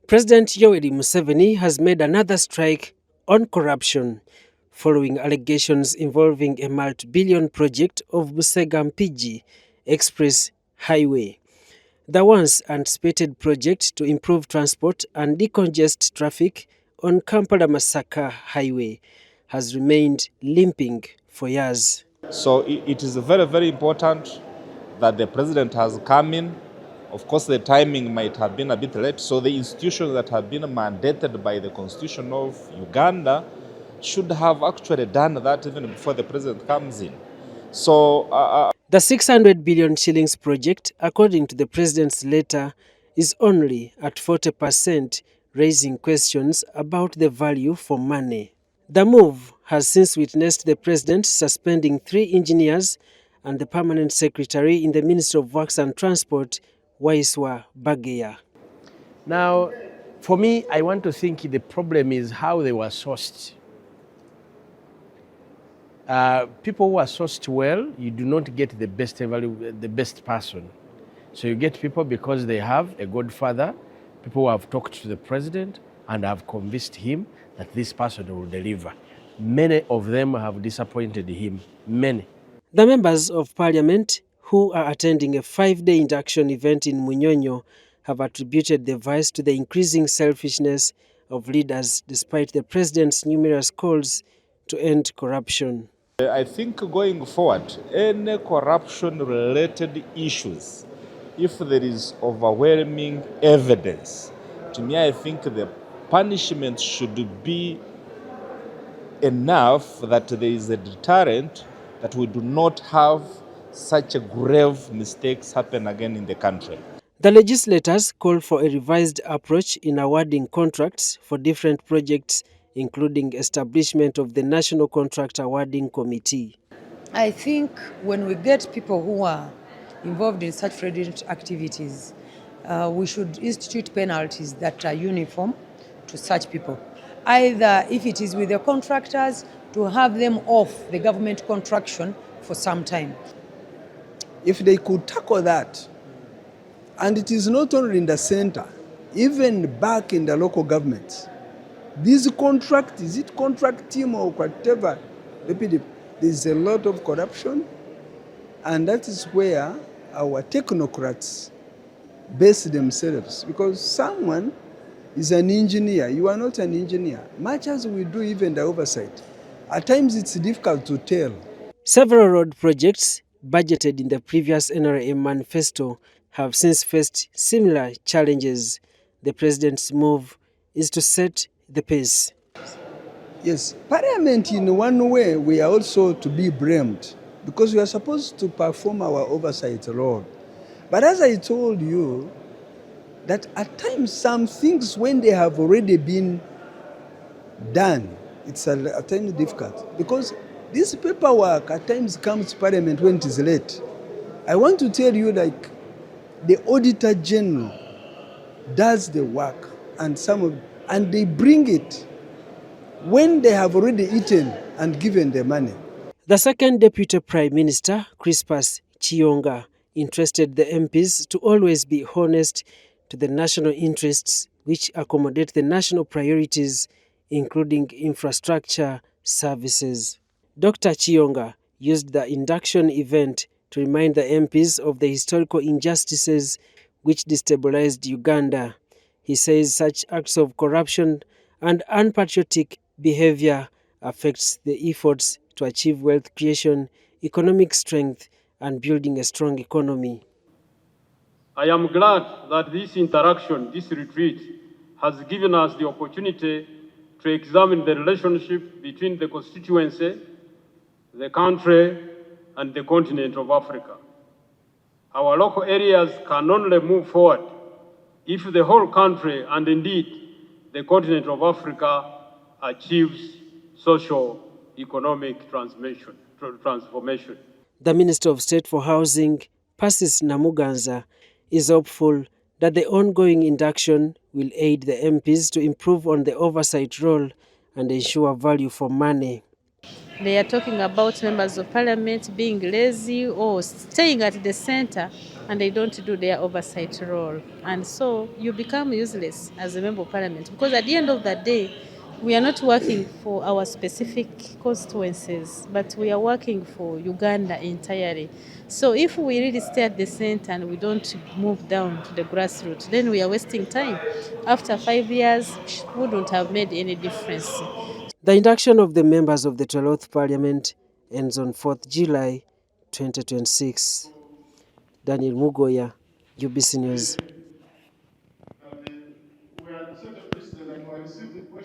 President Yoweri Museveni has made another strike on corruption following allegations involving a multi-billion project of Busega-Mpigi Express highway. The once anticipated project to improve transport and decongest traffic on Kampala-Masaka highway has remained limping for years. So it is very, very important that the president has come in. Of course, the timing might have been a bit late, so the institutions that have been mandated by the Constitution of Uganda should have actually done that even before the president comes in. So the 600 billion shillings project, according to the president's letter, is only at 40%, raising questions about the value for money. The move has since witnessed the president suspending 3 engineers and the permanent secretary in the Ministry of Works and Transport, Waiswa Bageya. Now, for me, I want to think the problem is how they were sourced. People who are sourced well, you do not get the best value, the best person. So you get people because they have a godfather, people who have talked to the president and have convinced him that this person will deliver. Many of them have disappointed him, many. The members of parliament who are attending a 5-day induction event in Munyonyo have attributed the vice to the increasing selfishness of leaders despite the president's numerous calls to end corruption. I think going forward, any corruption-related issues, if there is overwhelming evidence, to me I think the punishment should be enough that there is a deterrent that we do not have such a grave mistakes happen again in the country. The legislators called for a revised approach in awarding contracts for different projects, including establishment of the National Contract Awarding Committee. I think when we get people who are involved in such fraudulent activities, we should institute penalties that are uniform to such people. Either if it is with the contractors, to have them off the government contraction for some time. If they could tackle that, and it is not only in the center, even back in the local governments, this contract, is it contract team or whatever, there's a lot of corruption, and that is where our technocrats base themselves, because someone is an engineer, you are not an engineer. Much as we do even the oversight, at times it's difficult to tell. Several road projects budgeted in the previous NRM manifesto have since faced similar challenges. The president's move is to set the pace. Yes, Parliament in one way we are also to be blamed because we are supposed to perform our oversight role. But as I told you, that at times some things when they have already been done, it's at times difficult because this paperwork at times comes to Parliament when it is late. I want to tell you, like, the Auditor General does the work and they bring it when they have already eaten and given the money. The second Deputy Prime Minister, Crispus Chiyonga, interested the MPs to always be honest to the national interests which accommodate the national priorities, including infrastructure services. Dr. Chiyonga used the induction event to remind the MPs of the historical injustices which destabilized Uganda. He says such acts of corruption and unpatriotic behavior affects the efforts to achieve wealth creation, economic strength, and building a strong economy. I am glad that this interaction, this retreat, has given us the opportunity to examine the relationship between the constituency, the country, and the continent of Africa. Our local areas can only move forward if the whole country, and indeed the continent of Africa, achieves social economic transformation. The Minister of State for Housing, Persis Namuganza, is hopeful that the ongoing induction will aid the MPs to improve on the oversight role and ensure value for money. They are talking about members of parliament being lazy or staying at the center, and they don't do their oversight role. And so you become useless as a member of parliament, because at the end of the day, we are not working for our specific constituencies, but we are working for Uganda entirely. So if we really stay at the center and we don't move down to the grassroots, then we are wasting time. After 5 years, we wouldn't have made any difference. The induction of the members of the 12th Parliament ends on 4th July 2026. Daniel Mugoya, UBC News.